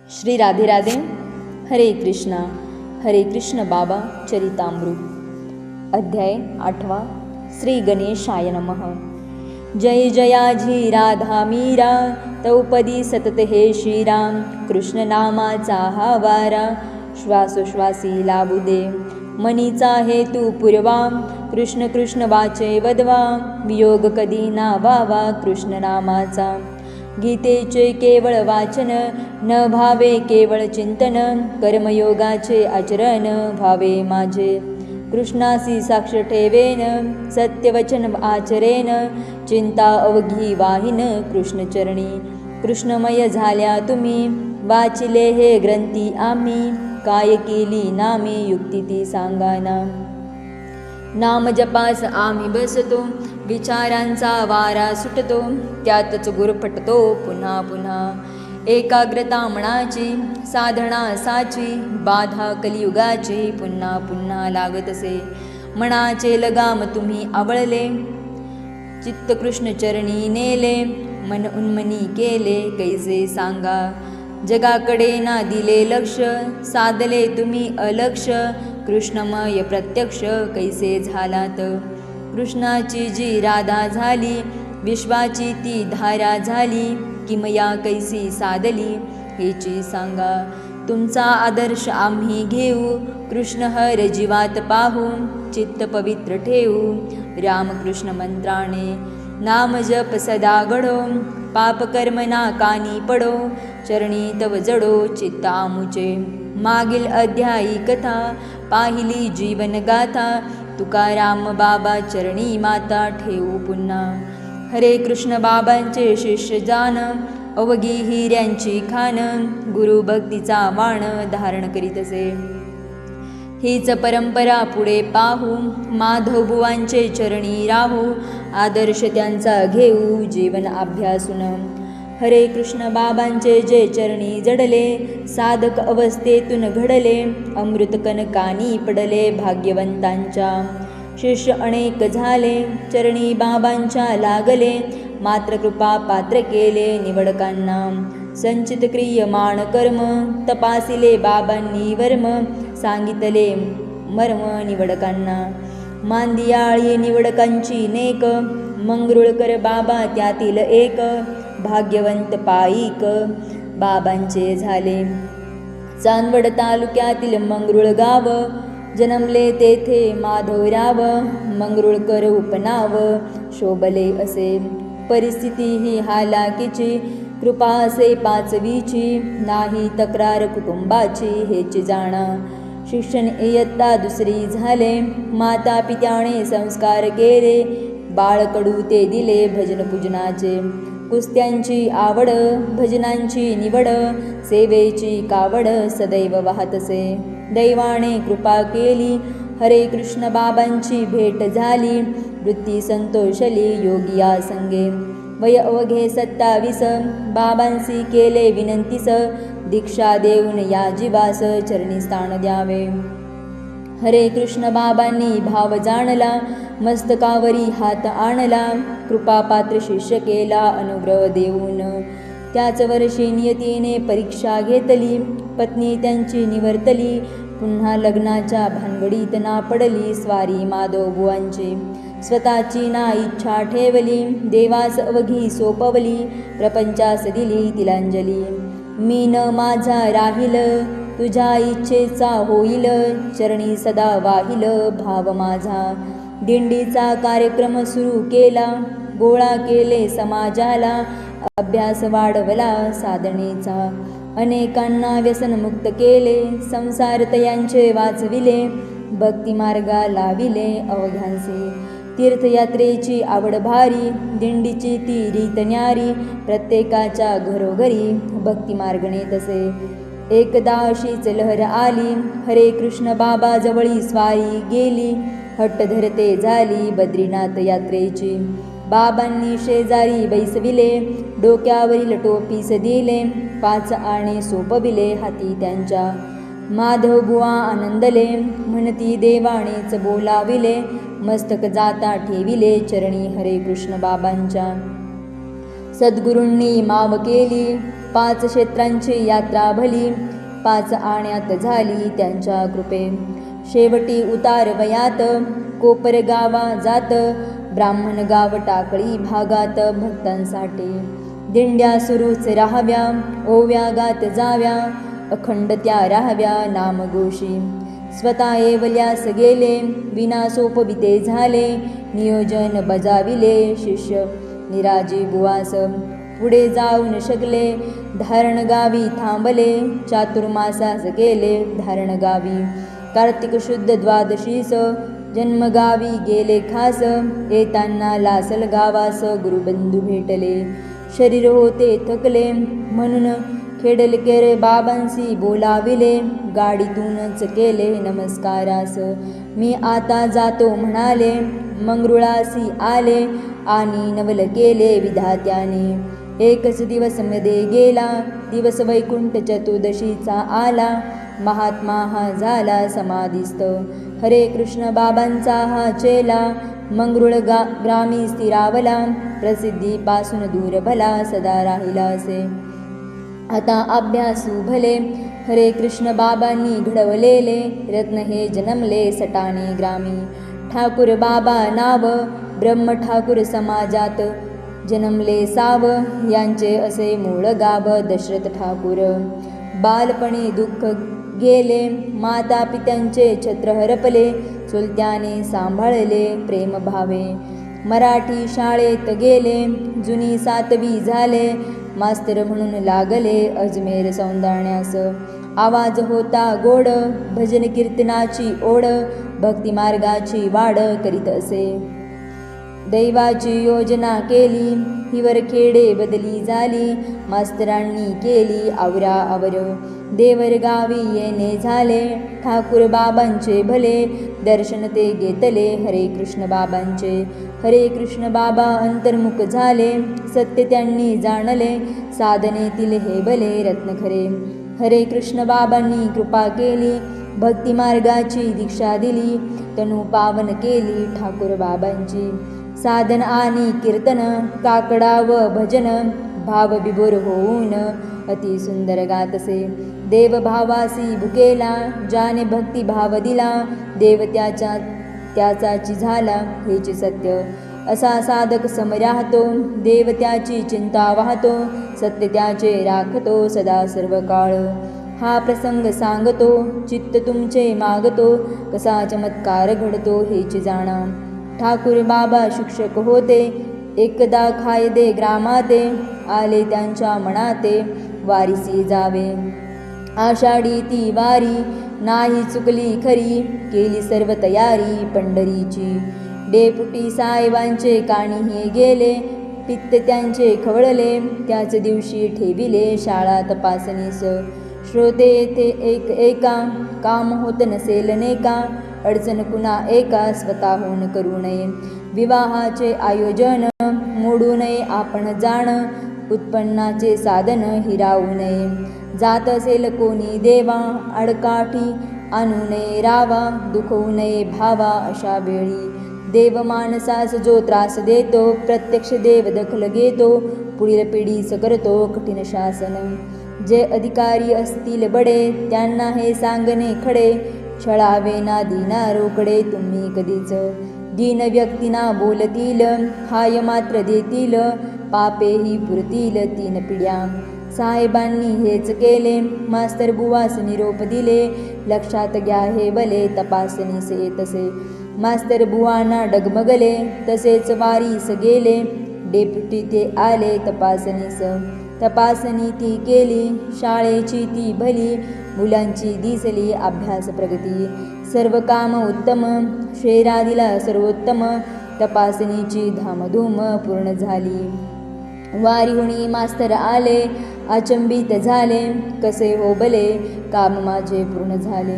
श्री राधे राधे. हरे कृष्ण बाबा चरितामृत. अध्याय 8. श्री गणेशाय नमः. जय जयाजी राधा मीरा, तौपदी सतत हे श्रीराम. कृष्ण नामाचा हा वारा, श्वासोश्वासी लाभू दे. मनीचा हेतू पूर्वा, कृष्ण कृष्ण वाचे वदवा. वियोग कधी ना व्हावा कृष्ण नामाचा. गीतेचे केवळ वाचन, न भावे केवळ चिंतन. कर्मयोगाचे आचरण भावे माझे. कृष्णासी साक्ष ठेवेन, सत्यवचन आचरेन. चिंता अवघी वाहिन कृष्णचरणी. कृष्णमय झाल्या तुम्ही, वाचिले हे ग्रंथी आम्ही. काय केली नामे युक्ती ती सांगाना. नाम जपास आम्ही बसतो, विचारांचा वारा सुटतो. त्यातच गुरफटतो पुन्हा पुन्हा. एकाग्रता मनाची, साधना साची. बाधा कलियुगाची पुन्हा पुन्हा लागत असे. मनाचे लगाम तुम्ही आवळले, चित्त कृष्ण चरणी नेले. मन उन्मनी केले कैसे सांगा. जगाकडे ना दिले लक्ष, साधले तुम्ही अलक्ष. कृष्णमय प्रत्यक्ष कैसे झालात. कृष्णाची जी राधा झाली, विश्वाची ती धारा झाली. किमया कैसी साधली हेची सांगा. तुमचा आदर्श आम्ही घेऊ, कृष्ण हर जीवात पाहू. चित्त पवित्र ठेवू रामकृष्ण मंत्राने. नाम जप सदा घडो, पाप कर्म ना कानी पडो. चरणी तव जडो चित्त आमुचे. मागील अध्यायी कथा, पाहिली जीवन गाथा. तुकाराम बाबा चरणी माता ठेवू पुन्हा. हरे कृष्ण बाबांचे शिष्य जान, अवघी हिऱ्यांची खान. गुरु भक्तीचा वाण धारण करीत असे. हीच परंपरा पुढे पाहू, माधवबुवांचे चरणी राहू. आदर्श त्यांचा घेऊ जीवन अभ्यासून. हरे कृष्ण बाबांचे जे चरणी जडले, साधक अवस्थेतून घडले. अमृतकण कानी पडले भाग्यवंतांच्या. शिष्य अनेक झाले, चरणी बाबांच्या लागले. मात्र कृपा पात्र केले निवडकांना. संचित क्रियमाण कर्म, तपासिले बाबांनी वर्म. सांगितले मर्म निवडकांना. मांदियाळी निवडकांची नेक, मंगरुळकर बाबा त्यातील एक. भाग्यवंत पाईक बाबांचे झाले. चांदवड तालुक्यातील मंगरुळ गाव, जन्मले तेथे माधवराव. मंगरुळकर उपनाव शोभले असे. परिस्थिती ही हालाकीची, कृपा असे पाचवीची. नाही तक्रार कुटुंबाची हेची जाणा. शिक्षण इयत्ता दुसरी झाले, माता पित्याने संस्कार केले. बाळकडू ते दिले भजन पूजनाचे. कुस्त्यांची आवड, भजनांची निवड. सेवेची कावड सदैव वाहत असे. दैवाने कृपा केली, हरे कृष्ण बाबांची भेट झाली. वृत्ती संतोषली योगिया संगे. वय अवघे 27, बाबांसी केले विनंतीस. दीक्षा देऊन या जीवास चरणी स्थान द्यावे. हरे कृष्ण बाबांनी भाव जाणला, मस्तकावरी हात आणला. कृपापात्र शिष्य केला अनुग्रह देऊन. त्याच वर्षी नियतीने परीक्षा घेतली, पत्नी त्यांची निवर्तली. पुन्हा लग्नाच्या भानगडीत ना पडली स्वारी माधवबुवांची. स्वतःची ना इच्छा ठेवली, देवास अवघी सोपवली. प्रपंचास दिली तिलांजली. मी न माझा राहील, तुझ्या इच्छेचा होईल. चरणी सदा वाहिल भाव माझा. दिंडीचा कार्यक्रम सुरू केला, गोळा केले समाजाला. अभ्यास वाढवला साधनेचा, अनेकांना व्यसनमुक्त केले. संसार तयांचे वाचविले, भक्ती मार्गा लाविले अवघ्यांचे. तीर्थयात्रेची आवड भारी, दिंडीची ती रीत न्यारी. प्रत्येकाच्या घरोघरी भक्ती मार्गणे तसे. एकदा अशीच लहर आली, हरे कृष्ण बाबा जवळी स्वारी गेली. हट्ट धरते झाली बद्रीनाथ यात्रेची. बाबांनी शेजारी बैसविले, डोक्यावरील टोपीस दिले. 5 आणे सोपविले हाती त्यांच्या. माधवबुवा आनंदले, म्हणती देवानेच बोलाविले. मस्तक जाता ठेविले चरणी हरे कृष्ण बाबांच्या. सद्गुरूंनी माव केली, 5 क्षेत्रांची यात्रा भली, 5 आण्यात झाली त्यांच्या कृपे. शेवटी उतार वयात कोपर गावा जात, ब्राह्मण गाव टाकळी भागात भक्तांसाठी. दिंड्या सुरूच राहाव्या, ओव्या गात जाव्या, अखंड त्या राहाव्या नामघोषी. स्वतः येवल्यास गेले, विना सोपविते झाले, नियोजन बजाविले शिष्य निराजी बुवास. पुढे जाऊ न शकले, धारण गावी थांबले, चातुर्मासास गेले धारण गावी. कार्तिक शुद्ध द्वादशीस जन्मगावी गेले खास, येताना लासल गावास गुरुबंधू भेटले. शरीर होते थकले, म्हणून खेडलकर बाबांसी बोलाविले, गाडीतूनच केले नमस्कारास. मी आता जातो म्हणाले, मंगरुळासी आले, आणि नवल केले विधात्याने. एकच दिवस मध्ये गेला, दिवस वैकुंठ चतुर्दशीचा आला, महात्मा हा झाला समाधिस्थ. हरे कृष्ण बाबांचा हा चेला, मंगरुळ ग्रामी स्थिरावला, प्रसिद्धीपासून दूर भला सदा राहिला असे. आता अभ्यासू भले, हरे कृष्ण बाबांनी घडवलेले, रत्न हे जन्मले सटाणे ग्रामी. ठाकूर बाबा नाव, ब्रह्म ठाकूर समाजात जन्मले साव, यांचे असे मूळ गाव दशरथ ठाकूर. बालपणी दुःख गेले, माता पित्यांचे छत्र हरपले, चुलत्याने सांभाळले प्रेम भावे. मराठी शाळेत गेले, जुनी 7वी झाले, मास्तर म्हणून लागले अजमेर सौंदाण्यास. आवाज होता गोड, भजन कीर्तनाची ओढ, भक्तिमार्गाची वाढ करीत असे. दैवाची योजना केली, हिवर खेडे बदली झाली, मास्तरांनी केली आवराआवर. देवर गावी येणे झाले, ठाकूर बाबांचे भले, दर्शन ते घेतले हरे कृष्ण बाबांचे. हरे कृष्ण बाबा अंतर्मुख झाले, सत्य त्यांनी जाणले, साधनेतील हे भले रत्न खरे. हरे कृष्ण बाबांनी कृपा केली, भक्तिमार्गाची दीक्षा दिली, तनु पावन केली ठाकूर बाबांची. साधन आणि कीर्तन, काकडा व भजन, भाव विभोर होऊन अति सुंदर गातसे. देव भावासी भुकेला, ज्याने भक्ती भाव दिला, देव त्याचाची झाला हेची सत्य. असा साधक सम राहतो, देव त्याची चिंता वाहतो, सत्य त्याचे राखतो सदा सर्व काळ. हा प्रसंग सांगतो, चित्त तुमचे मागतो, कसा चमत्कार घडतो हेची जाणा. ठाकूर बाबा शिक्षक होते, एकदा खायदे ग्रामाते, आले त्यांच्या मनाते वारीसी जावे. आषाढी ती वारी, नाही चुकली खरी, केली सर्व तयारी पंढरीची. डेपुटी साहेबांचे कानी हे गेले, पित्त त्यांचे खवळले, त्याच दिवशी ठेविले शाळा तपासणीस. श्रोते येथे एका, काम होत नसेल नेका, अडचण कुणा एका स्वतःहून करू नये. विवाहाचे आयोजन मोडू नये आपण जाण, उत्पन्नाचे साधन हिरावू नये. जात असेल कोणी देवा, अडकाठी आणू नये रावा, दुखवू नये भावा अशा वेळी. देव माणसास जो त्रास देतो, प्रत्यक्ष देव दखल घेतो, पुढील पिढीस करतो कठीण शासन. जे अधिकारी असतील बडे, त्यांना हे सांगणे खडे, छळावे ना दीना रोकडे तुम्ही कधीच. दीन व्यक्तींना बोलतील, हाय मात्र देतील, पापेही पुरतील 3 पिढ्या. साहेबांनी हेच केले, मास्तर बुवास निरोप दिले, लक्षात घ्या हे भले तपासणीस येतसे. मास्तर बुवांना डगमगले, तसेच वारीस गेले, डेप्युटी ते आले तपासणीस. तपासणी ती केली, शाळेची ती भली, मुलांची दिसली अभ्यास प्रगती. सर्व काम उत्तम, शेरा दिला सर्वोत्तम, तपासणीची धामधूम पूर्ण झाली. वारीहुणी मास्तर आले, अचंबित झाले, कसे हो भले काम माझे पूर्ण झाले.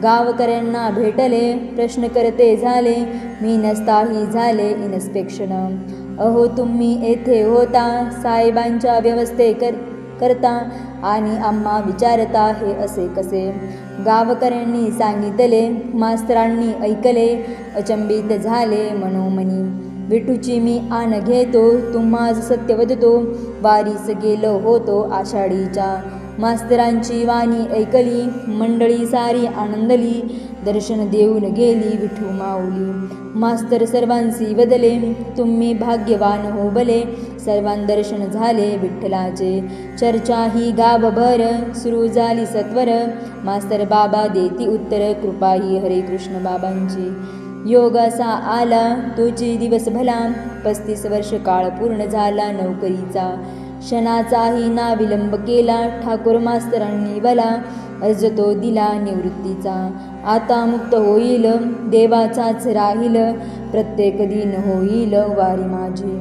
गावकऱ्यांना भेटले, प्रश्न करते झाले, मी नसताही झाले इन्स्पेक्शन. अहो तुम्ही येथे होता, साहेबांच्या व्यवस्थे करता, आणि आम्हा विचारता हे असे कसे. गावकऱ्यांनी सांगितले, मास्तरांनी ऐकले, अचंबित झाले मनोमनी. विठूची मी आण घेतो, तुम्हास सत्य वदतो, वारीस गेलो होतो आषाढीच्या. मास्तरांची वाणी ऐकली, मंडळी सारी आनंदली. दर्शन देऊन गेली विठू माऊली. मास्तर सर्वांसी बदले, तुम्ही भाग्यवान हो भले. सर्वां दर्शन झाले विठ्ठलाचे, चर्चा ही गावभर सुरू झाली सत्वर. मास्तर बाबा देती उत्तर, कृपा ही हरे कृष्ण बाबांची. योग असा आला तोची दिवस भला, 35 वर्ष काळ पूर्ण झाला नोकरीचा. क्षणाचाही ना विलंब केला ठाकूर मास्तरांनी भला. अर्ज तो दिला निवृत्तीचा, आता मुक्त होईल देवाचाच राहील. प्रत्येक दिन होईल वारी माझी.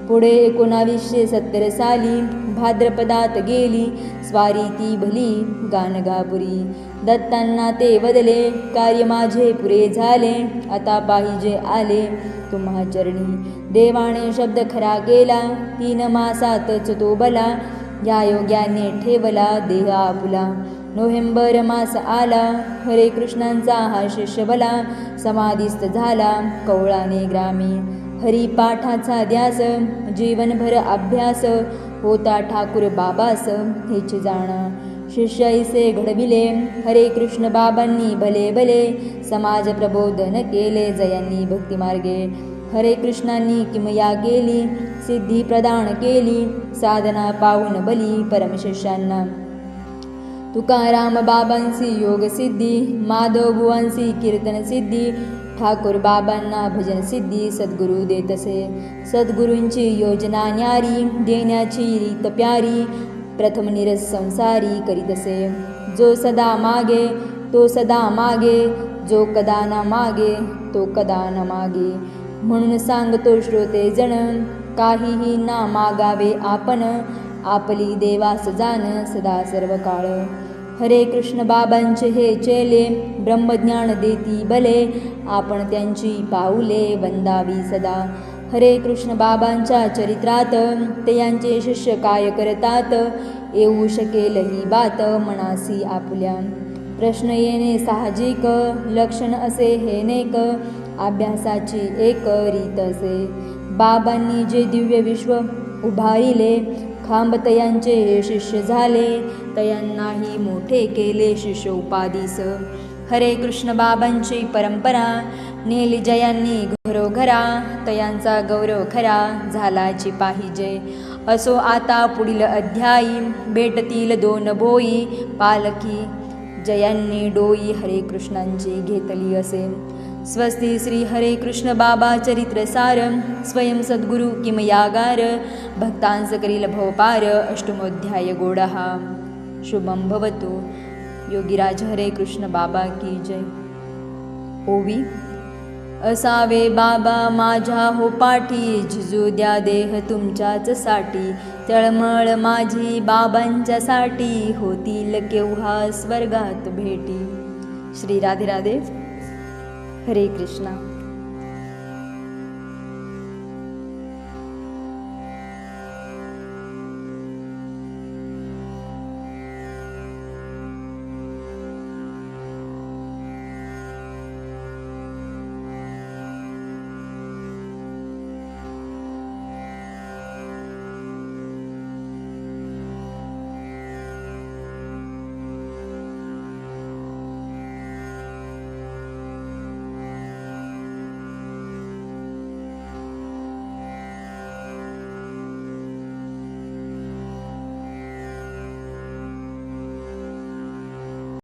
पुढे 1970 साली भाद्रपदात गेली स्वारी ती भली गाणगापुरी. दत्तांना ते बदले, कार्य माझे पुरे झाले. आता पाहिजे आले तुम्हा चरणी. देवाने शब्द खरा केला, 3 मासातच तो भला. या योग्याने ठेवला देह आपुला. नोव्हेंबर मास आला, हरे कृष्णांचा हा शिष्य भला. समाधीस्थ झाला कवळाने ग्रामी. हरिपाठाचा ध्यास, जीवनभर अभ्यास. होता ठाकूर बाबास हेच जाणा. शिष्य ऐसे घडविले हरे कृष्ण बाबांनी भले भले. समाज प्रबोधन केले जयांनी भक्तिमार्गे. हरे कृष्णांनी किमया केली, सिद्धी प्रदान केली. साधना पाहून बली परमशिष्यांना. तुकाराम बाबांसी योग सिद्धी, माधव बुवांसी कीर्तन सिद्धी. ठाकूर बाबांना भजन सिद्धी सद्गुरू देतसे. सद्गुरूंची योजना न्यारी, देण्याची रीत प्यारी. प्रथम निरस संसारी करीतसे. जो सदा मागे तो सदा मागे, जो कदा ना मागे तो कदा न मागे. म्हणून सांगतो श्रोते जण, काहीही ना मागावे आपण. आपली देवास जाण सदा सर्व काळ. हरे कृष्ण बाबांचे हे चेले, ब्रह्मज्ञान देती भले. आपण त्यांची पाऊले वंदावी सदा. हरे कृष्ण बाबांच्या चरित्रात, ते यांचे शिष्य काय करतात. येऊ शकेल ही बात मनासी आपुल्या. प्रश्न येणे साहजिक, लक्षण असे हे नेक. अभ्यासाची एक रीत असे. बाबांनी जे दिव्य विश्व उभारिले, खांब तयांचे हे शिष्य झाले. तयांनाही मोठे केले शिष्य उपाधीस. हरे कृष्ण बाबांची परंपरा, नेली जयांनी घरोघरा. तयांचा गौरव खरा झालाची पाहिजे. असो आता पुढील अध्यायी, भेटतील 2 बोई. पालखी जयांनी डोई हरे कृष्णांची घेतली असे. स्वस्ती श्री हरे कृष्ण बाबा चरित्र सार. स्वयं सद्गुरु किमयागार, भक्तांस करील भवपार. अष्टमोध्याय गोडहा. शुभम भवतु. योगीराज हरे कृष्ण बाबा की जय. ओवी. असावे बाबा माझ्या हो पाठी, झिजू द्या देह तुमच्याच साठी. तळमळ माझी बाबांच्यासाठी, होतील केव्हा स्वर्गात भेटी. श्री राधे राधे. हरे कृष्णा.